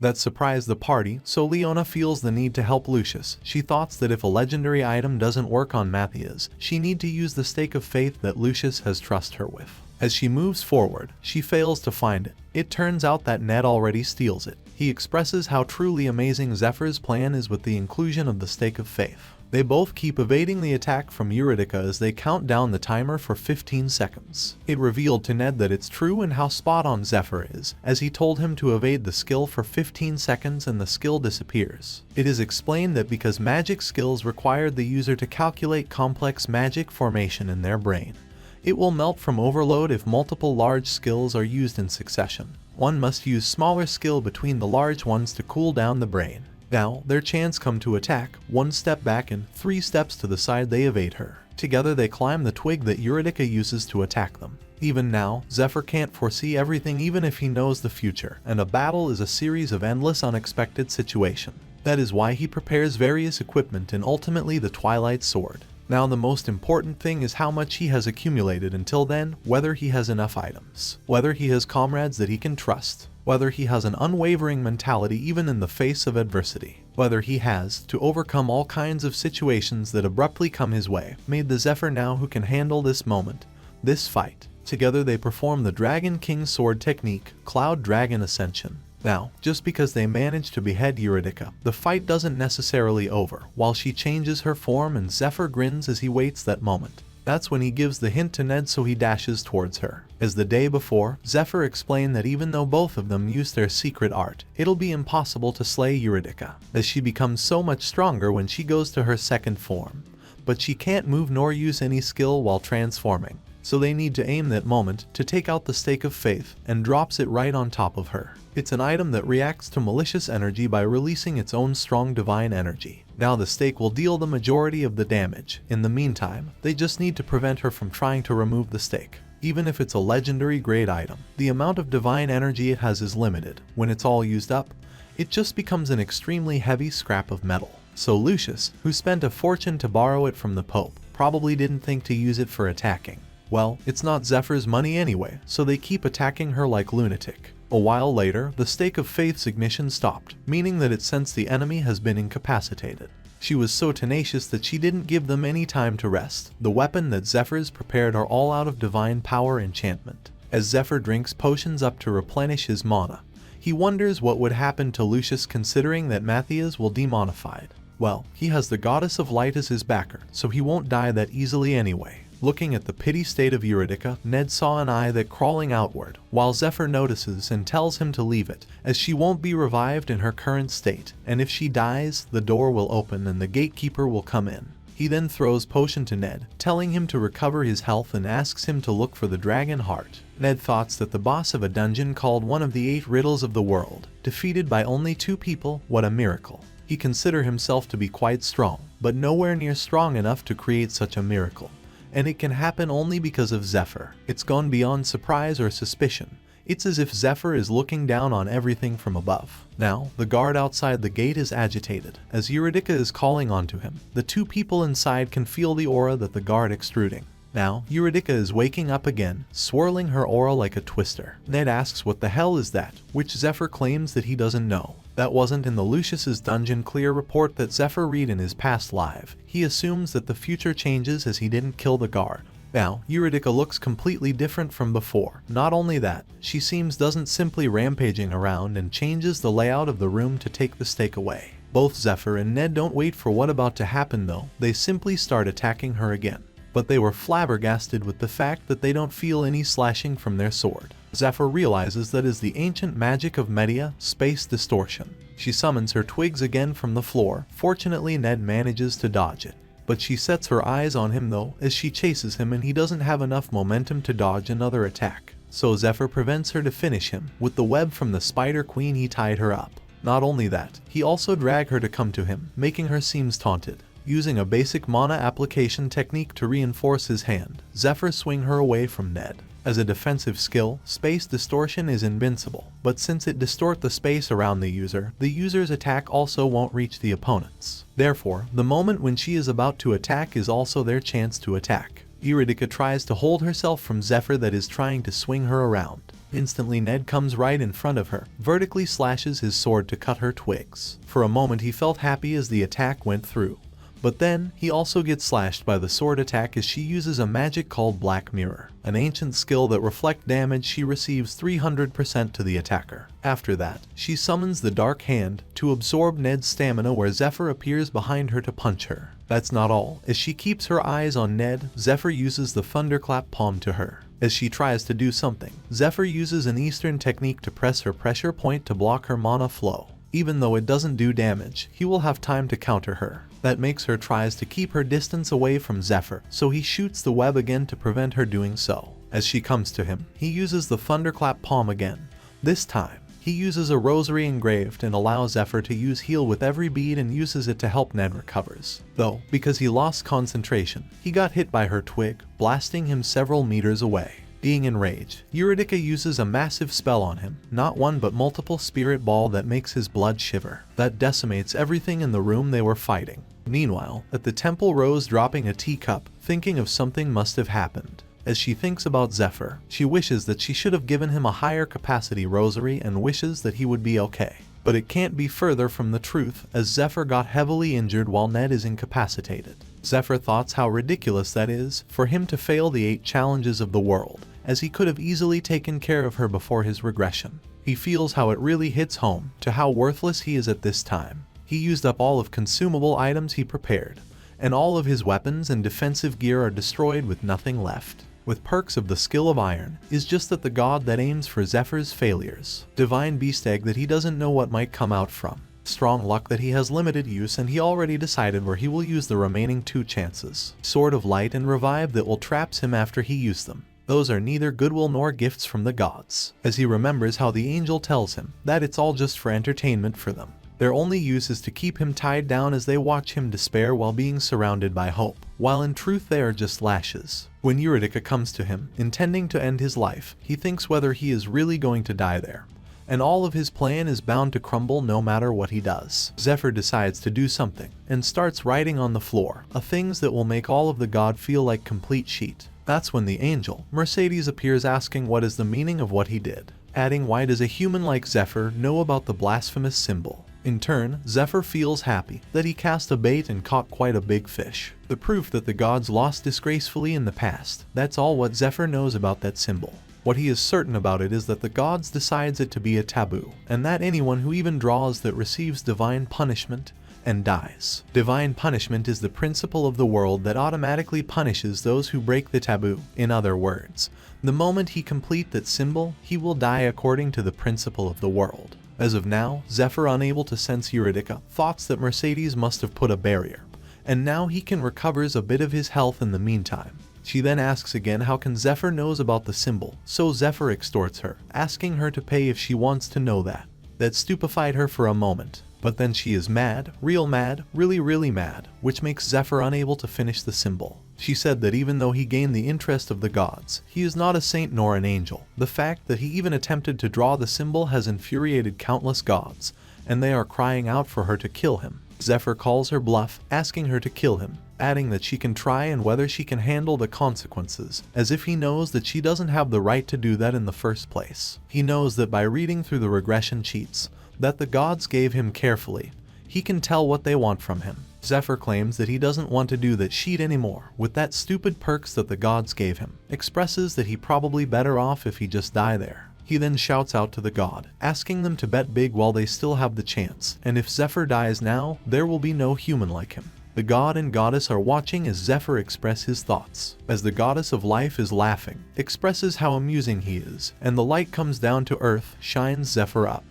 that surprise the party, so Leona feels the need to help Lucius. She thoughts that if a legendary item doesn't work on Matthias, she need to use the stake of faith that Lucius has trusted her with. As she moves forward, she fails to find it. It turns out that Ned already steals it. He expresses how truly amazing Zephyr's plan is with the inclusion of the stake of faith. They both keep evading the attack from Eurydica as they count down the timer for 15 seconds. It revealed to Ned that it's true and how spot on Zephyr is, as he told him to evade the skill for 15 seconds and the skill disappears. It is explained that because magic skills required the user to calculate complex magic formation in their brain, it will melt from overload if multiple large skills are used in succession. One must use smaller skill between the large ones to cool down the brain. Now, their chance come to attack, 1 step back and 3 steps to the side they evade her. Together they climb the twig that Eurydica uses to attack them. Even now, Zephyr can't foresee everything even if he knows the future, and a battle is a series of endless unexpected situations. That is why he prepares various equipment and ultimately the Twilight Sword. Now the most important thing is how much he has accumulated until then, whether he has enough items, whether he has comrades that he can trust, whether he has an unwavering mentality even in the face of adversity, whether he has, to overcome all kinds of situations that abruptly come his way, made the Zephyr now who can handle this moment, this fight. Together they perform the Dragon King Sword technique, Cloud Dragon Ascension. Now, just because they manage to behead Eurydica, the fight doesn't necessarily over, while she changes her form and Zephyr grins as he waits that moment. That's when he gives the hint to Ned, so he dashes towards her. As the day before, Zephyr explained that even though both of them use their secret art, it'll be impossible to slay Eurydica, as she becomes so much stronger when she goes to her second form. But she can't move nor use any skill while transforming, so they need to aim that moment to take out the stake of faith, and drops it right on top of her. It's an item that reacts to malicious energy by releasing its own strong divine energy. Now the stake will deal the majority of the damage. In the meantime, they just need to prevent her from trying to remove the stake. Even if it's a legendary grade item, the amount of divine energy it has is limited. When it's all used up, it just becomes an extremely heavy scrap of metal. So Lucius, who spent a fortune to borrow it from the Pope, probably didn't think to use it for attacking. Well, it's not Zephyr's money anyway, so they keep attacking her like lunatic. A while later, the stake of faith's ignition stopped, meaning that it sensed the enemy has been incapacitated. She was so tenacious that she didn't give them any time to rest. The weapon that Zephyr's prepared are all out of divine power enchantment. As Zephyr drinks potions up to replenish his mana, he wonders what would happen to Lucius considering that Matthias will demonified. Well, he has the goddess of light as his backer, so he won't die that easily anyway. Looking at the pity state of Eurydica, Ned saw an eye that crawling outward, while Zephyr notices and tells him to leave it, as she won't be revived in her current state, and if she dies, the door will open and the gatekeeper will come in. He then throws potion to Ned, telling him to recover his health and asks him to look for the dragon heart. Ned thoughts that the boss of a dungeon called one of the 8 riddles of the world, defeated by only 2 people, what a miracle. He considers himself to be quite strong, but nowhere near strong enough to create such a miracle. And it can happen only because of Zephyr. It's gone beyond surprise or suspicion. It's as if Zephyr is looking down on everything from above. Now, the guard outside the gate is agitated, as Eurydica is calling onto him. The 2 people inside can feel the aura that the guard extruding. Now, Eurydica is waking up again, swirling her aura like a twister. Ned asks what the hell is that, which Zephyr claims that he doesn't know. That wasn't in the Lucius's dungeon clear report that Zephyr read in his past life. He assumes that the future changes as he didn't kill the guard. Now, Eurydica looks completely different from before. Not only that, she seems doesn't simply rampaging around and changes the layout of the room to take the stake away. Both Zephyr and Ned don't wait for what about to happen though, they simply start attacking her again. But they were flabbergasted with the fact that they don't feel any slashing from their sword. Zephyr realizes that is the ancient magic of Medea, space distortion. She summons her twigs again from the floor. Fortunately, Ned manages to dodge it. But she sets her eyes on him though, as she chases him and he doesn't have enough momentum to dodge another attack. So Zephyr prevents her to finish him. With the web from the Spider Queen he tied her up. Not only that, he also dragged her to come to him, making her seems taunted. Using a basic mana application technique to reinforce his hand, Zephyr swing her away from Ned. As a defensive skill, space distortion is invincible, but since it distorts the space around the user's attack also won't reach the opponents. Therefore, the moment when she is about to attack is also their chance to attack. Eurydica tries to hold herself from Zephyr that is trying to swing her around. Instantly Ned comes right in front of her, vertically slashes his sword to cut her twigs. For a moment he felt happy as the attack went through. But then, he also gets slashed by the sword attack as she uses a magic called Black Mirror, an ancient skill that reflects damage she receives 300% to the attacker. After that, she summons the Dark Hand to absorb Ned's stamina where Zephyr appears behind her to punch her. That's not all. As she keeps her eyes on Ned, Zephyr uses the Thunderclap Palm to her. As she tries to do something, Zephyr uses an Eastern technique to press her pressure point to block her mana flow. Even though it doesn't do damage, he will have time to counter her. That makes her tries to keep her distance away from Zephyr, so he shoots the web again to prevent her doing so. As she comes to him, he uses the Thunderclap Palm again. This time, he uses a rosary engraved and allows Zephyr to use heal with every bead and uses it to help Ned recovers. Though, because he lost concentration, he got hit by her twig, blasting him several meters away. Being enraged, Eurydica uses a massive spell on him, not one but multiple spirit ball that makes his blood shiver. That decimates everything in the room they were fighting. Meanwhile, at the temple, Rose dropping a teacup, thinking of something must have happened. As she thinks about Zephyr, she wishes that she should have given him a higher capacity rosary and wishes that he would be okay. But it can't be further from the truth, as Zephyr got heavily injured while Ned is incapacitated. Zephyr thoughts how ridiculous that is, for him to fail the 8 challenges of the world, as he could have easily taken care of her before his regression. He feels how it really hits home to how worthless he is at this time. He used up all of consumable items he prepared, and all of his weapons and defensive gear are destroyed with nothing left. With perks of the skill of iron, is just that the god that aims for Zephyr's failures. Divine Beast Egg that he doesn't know what might come out from. Strong luck that he has limited use and he already decided where he will use the remaining 2 chances. Sword of Light and Revive that will traps him after he used them. Those are neither goodwill nor gifts from the gods, as he remembers how the angel tells him that it's all just for entertainment for them. Their only use is to keep him tied down as they watch him despair while being surrounded by hope, while in truth they are just lashes. When Eurydica comes to him, intending to end his life, he thinks whether he is really going to die there, and all of his plan is bound to crumble no matter what he does. Zephyr decides to do something, and starts writing on the floor, things that will make all of the god feel like complete sheet. That's when the angel, Mercedes, appears asking what is the meaning of what he did, adding why does a human like Zephyr know about the blasphemous symbol. In turn, Zephyr feels happy that he cast a bait and caught quite a big fish. The proof that the gods lost disgracefully in the past. That's all what Zephyr knows about that symbol. What he is certain about it is that the gods decides it to be a taboo, and that anyone who even draws that receives divine punishment and dies. Divine punishment is the principle of the world that automatically punishes those who break the taboo. In other words, the moment he complete that symbol, he will die according to the principle of the world. As of now, Zephyr, unable to sense Eurydica, thoughts that Mercedes must have put a barrier, and now he can recovers a bit of his health in the meantime. She then asks again how can Zephyr knows about the symbol, so Zephyr extorts her, asking her to pay if she wants to know that. That stupefied her for a moment, but then she is mad, really mad, which makes Zephyr unable to finish the symbol. She said that even though he gained the interest of the gods, he is not a saint nor an angel. The fact that he even attempted to draw the symbol has infuriated countless gods, and they are crying out for her to kill him. Zephyr calls her bluff, asking her to kill him, adding that she can try and whether she can handle the consequences, as if he knows that she doesn't have the right to do that in the first place. He knows that by reading through the regression cheats that the gods gave him carefully, he can tell what they want from him. Zephyr claims that he doesn't want to do that sheet anymore with that stupid perks that the gods gave him, expresses that he probably better off if he just die there. He then shouts out to the god, asking them to bet big while they still have the chance, and if Zephyr dies now, there will be no human like him. The god and goddess are watching as Zephyr express his thoughts, as the goddess of life is laughing, expresses how amusing he is, and the light comes down to earth, shines Zephyr up,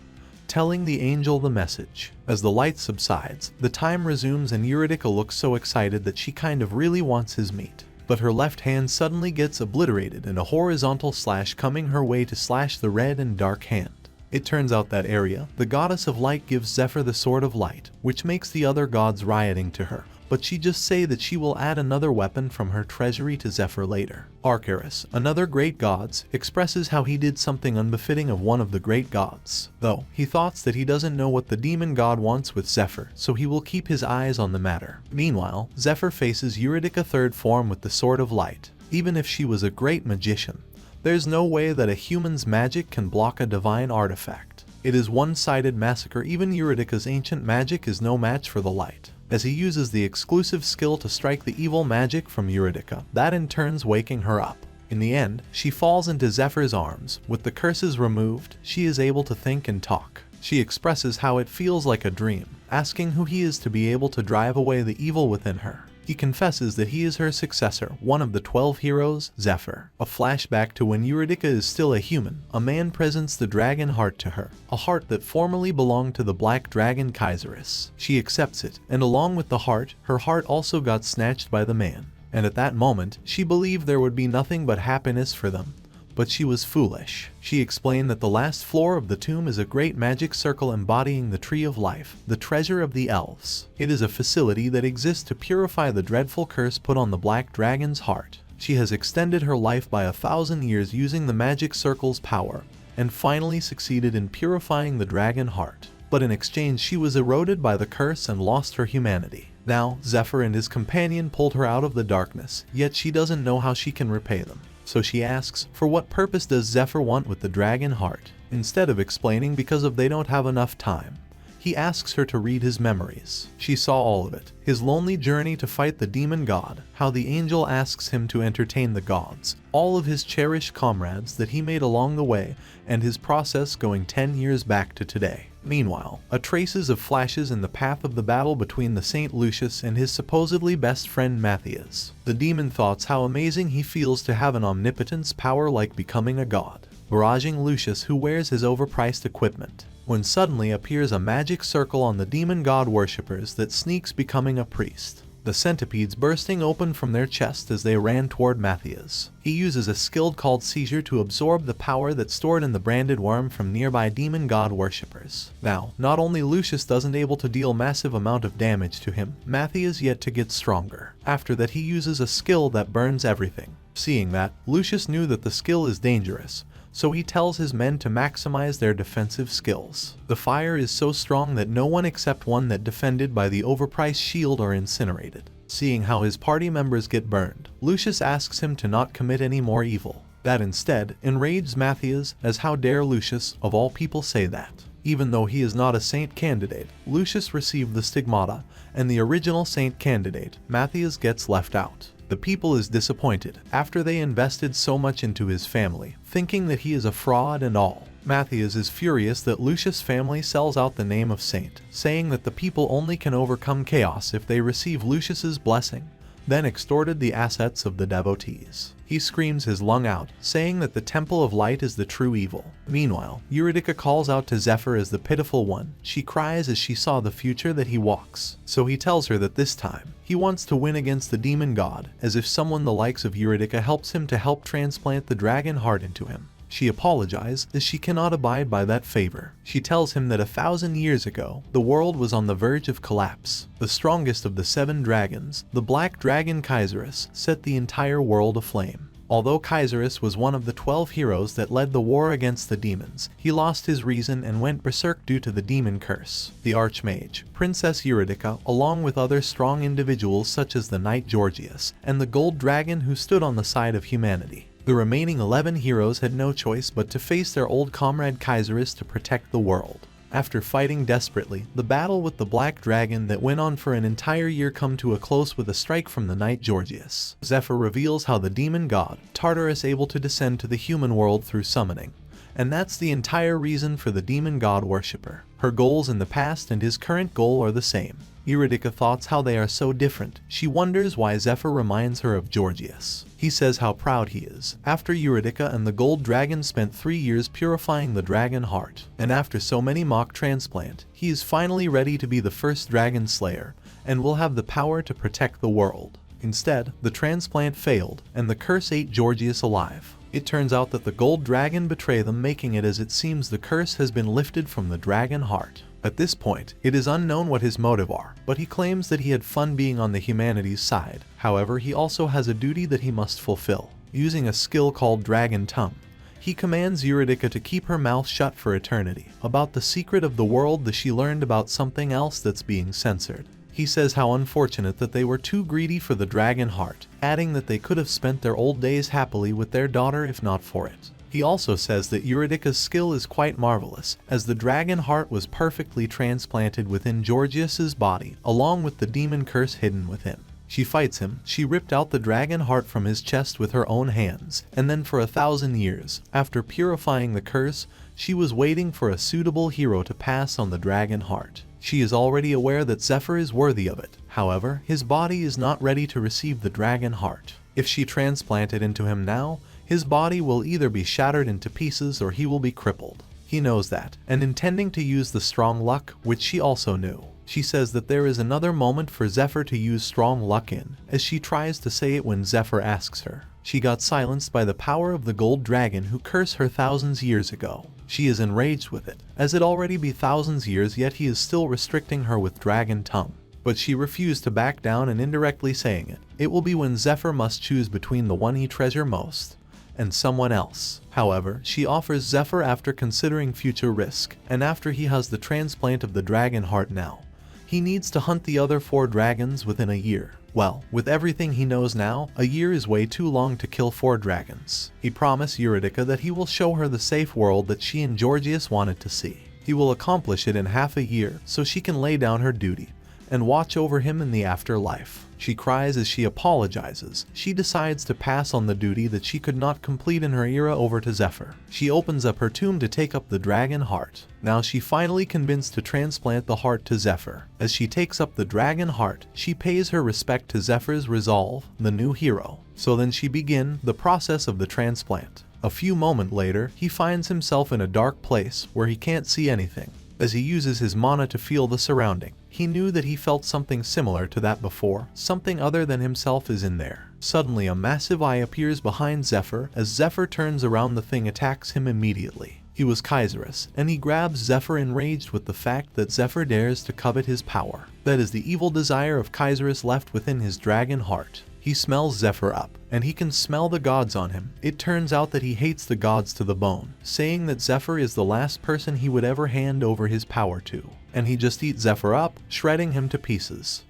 telling the angel the message. As the light subsides, the time resumes and Eurydica looks so excited that she kind of really wants his meat. But her left hand suddenly gets obliterated in a horizontal slash coming her way to slash the red and dark hand. It turns out that Aria, the goddess of light, gives Zephyr the sword of light, which makes the other gods rioting to her, but she just say that she will add another weapon from her treasury to Zephyr later. Arcturus, another great gods, expresses how he did something unbefitting of one of the great gods, though he thoughts that he doesn't know what the demon god wants with Zephyr, so he will keep his eyes on the matter. Meanwhile, Zephyr faces Eurydica third form with the sword of light. Even if she was a great magician, There's no way that a human's magic can block a divine artifact. It is one-sided massacre. Even Eurydica's ancient magic is no match for the light, as he uses the exclusive skill to strike the evil magic from Eurydica, that in turns waking her up. In the end, she falls into Zephyr's arms. With the curses removed, she is able to think and talk. She expresses how it feels like a dream, asking who he is to be able to drive away the evil within her. He confesses that he is her successor, one of the 12 heroes, Zephyr. A flashback to when Eurydica is still a human. A man presents the dragon heart to her, a heart that formerly belonged to the black dragon Kaiseress. She accepts it, and along with the heart, her heart also got snatched by the man. And at that moment, she believed there would be nothing but happiness for them. But she was foolish. She explained that the last floor of the tomb is a great magic circle embodying the Tree of Life, the treasure of the elves. It is a facility that exists to purify the dreadful curse put on the black dragon's heart. She has extended her life by 1,000 years using the magic circle's power, and finally succeeded in purifying the dragon heart. But in exchange, she was eroded by the curse and lost her humanity. Now, Zephyr and his companion pulled her out of the darkness, yet she doesn't know how she can repay them. So she asks, for what purpose does Zephyr want with the dragon heart? Instead of explaining because they don't have enough time, he asks her to read his memories. She saw all of it. His lonely journey to fight the demon god, how the angel asks him to entertain the gods, all of his cherished comrades that he made along the way, and his process going 10 years back to today. Meanwhile, a traces of flashes in the path of the battle between the Saint Lucius and his supposedly best friend Matthias. The demon thoughts how amazing he feels to have an omnipotence power like becoming a god, barraging Lucius who wears his overpriced equipment. When suddenly appears a magic circle on the demon god worshippers that sneaks becoming a priest. The centipedes bursting open from their chest as they ran toward Matthias. He uses a skill called Seizure to absorb the power that's stored in the branded worm from nearby demon god worshippers. Now, not only Lucius doesn't able to deal massive amount of damage to him, Matthias yet to get stronger. After that he uses a skill that burns everything. Seeing that, Lucius knew that the skill is dangerous, so he tells his men to maximize their defensive skills. The fire is so strong that no one except one that defended by the overpriced shield are incinerated. Seeing how his party members get burned, Lucius asks him to not commit any more evil. That instead enrages Matthias, as how dare Lucius, of all people, say that. Even though he is not a saint candidate, Lucius received the stigmata, and the original saint candidate, Matthias, gets left out. The people is disappointed, after they invested so much into his family, thinking that he is a fraud and all. Matthias is furious that Lucius' family sells out the name of saint, saying that the people only can overcome chaos if they receive Lucius's blessing, then extorted the assets of the devotees. He screams his lung out, saying that the Temple of Light is the true evil. Meanwhile, Eurydica calls out to Zephyr as the pitiful one. She cries as she saw the future that he walks. So he tells her that this time, he wants to win against the demon god, as if someone the likes of Eurydica helps him to help transplant the dragon heart into him. She apologizes as she cannot abide by that favor. She tells him that 1,000 years ago, the world was on the verge of collapse. The strongest of the 7 dragons, the black dragon Kaiseress, set the entire world aflame. Although Kaiseress was one of the 12 heroes that led the war against the demons, he lost his reason and went berserk due to the demon curse. The Archmage, Princess Eurydica, along with other strong individuals such as the Knight Georgius, and the Gold Dragon who stood on the side of humanity. The remaining 11 heroes had no choice but to face their old comrade Kaiseress to protect the world. After fighting desperately, the battle with the Black Dragon that went on for an entire year come to a close with a strike from the Knight Georgius. Zephyr reveals how the demon god, Tartarus, able to descend to the human world through summoning. And that's the entire reason for the demon god worshipper. Her goals in the past and his current goal are the same. Eurydica thoughts how they are so different. She wonders why Zephyr reminds her of Georgius. He says how proud he is. After Eurydica and the Gold Dragon spent 3 years purifying the dragon heart, and after so many mock transplant, he is finally ready to be the first dragon slayer, and will have the power to protect the world. Instead, the transplant failed, and the curse ate Georgius alive. It turns out that the Gold Dragon betrayed them, making it as it seems the curse has been lifted from the dragon heart. At this point, it is unknown what his motive are, but he claims that he had fun being on the humanity's side. However, he also has a duty that he must fulfill. Using a skill called Dragon Tongue, he commands Eurydica to keep her mouth shut for eternity, about the secret of the world that she learned about something else that's being censored. He says how unfortunate that they were too greedy for the dragon heart, adding that they could have spent their old days happily with their daughter if not for it. He also says that Eurydice's skill is quite marvelous, as the dragon heart was perfectly transplanted within Gorgias's body, along with the demon curse hidden within. She fights him. She ripped out the dragon heart from his chest with her own hands, and then for 1,000 years, after purifying the curse, she was waiting for a suitable hero to pass on the dragon heart. She is already aware that Zephyr is worthy of it. However, his body is not ready to receive the dragon heart. If she transplant it into him now, his body will either be shattered into pieces or he will be crippled. He knows that, and intending to use the strong luck, which she also knew. She says that there is another moment for Zephyr to use strong luck in, as she tries to say it when Zephyr asks her. She got silenced by the power of the gold dragon who cursed her thousands years ago. She is enraged with it, as it already be thousands years yet he is still restricting her with dragon tongue. But she refused to back down and indirectly saying it. It will be when Zephyr must choose between the one he treasures most and someone else. However, she offers Zephyr after considering future risk, and after he has the transplant of the dragon heart now. He needs to hunt the other 4 dragons within a year. Well, with everything he knows now, a year is way too long to kill 4 dragons. He promised Eurydice that he will show her the safe world that she and Gorgias wanted to see. He will accomplish it in half a year, so she can lay down her duty and watch over him in the afterlife. She cries as she apologizes. She decides to pass on the duty that she could not complete in her era over to Zephyr. She opens up her tomb to take up the dragon heart. Now she finally convinced to transplant the heart to Zephyr. As she takes up the dragon heart, she pays her respect to Zephyr's resolve, the new hero. So then she begins the process of the transplant. A few moments later, he finds himself in a dark place where he can't see anything. As he uses his mana to feel the surrounding, he knew that he felt something similar to that before. Something other than himself is in there. Suddenly a massive eye appears behind Zephyr. As Zephyr turns around, the thing attacks him immediately. He was Kaiserus, and he grabs Zephyr, enraged with the fact that Zephyr dares to covet his power. That is the evil desire of Kaiserus left within his dragon heart. He smells Zephyr up, and he can smell the gods on him. It turns out that he hates the gods to the bone, saying that Zephyr is the last person he would ever hand over his power to. And he just eats Zephyr up, shredding him to pieces.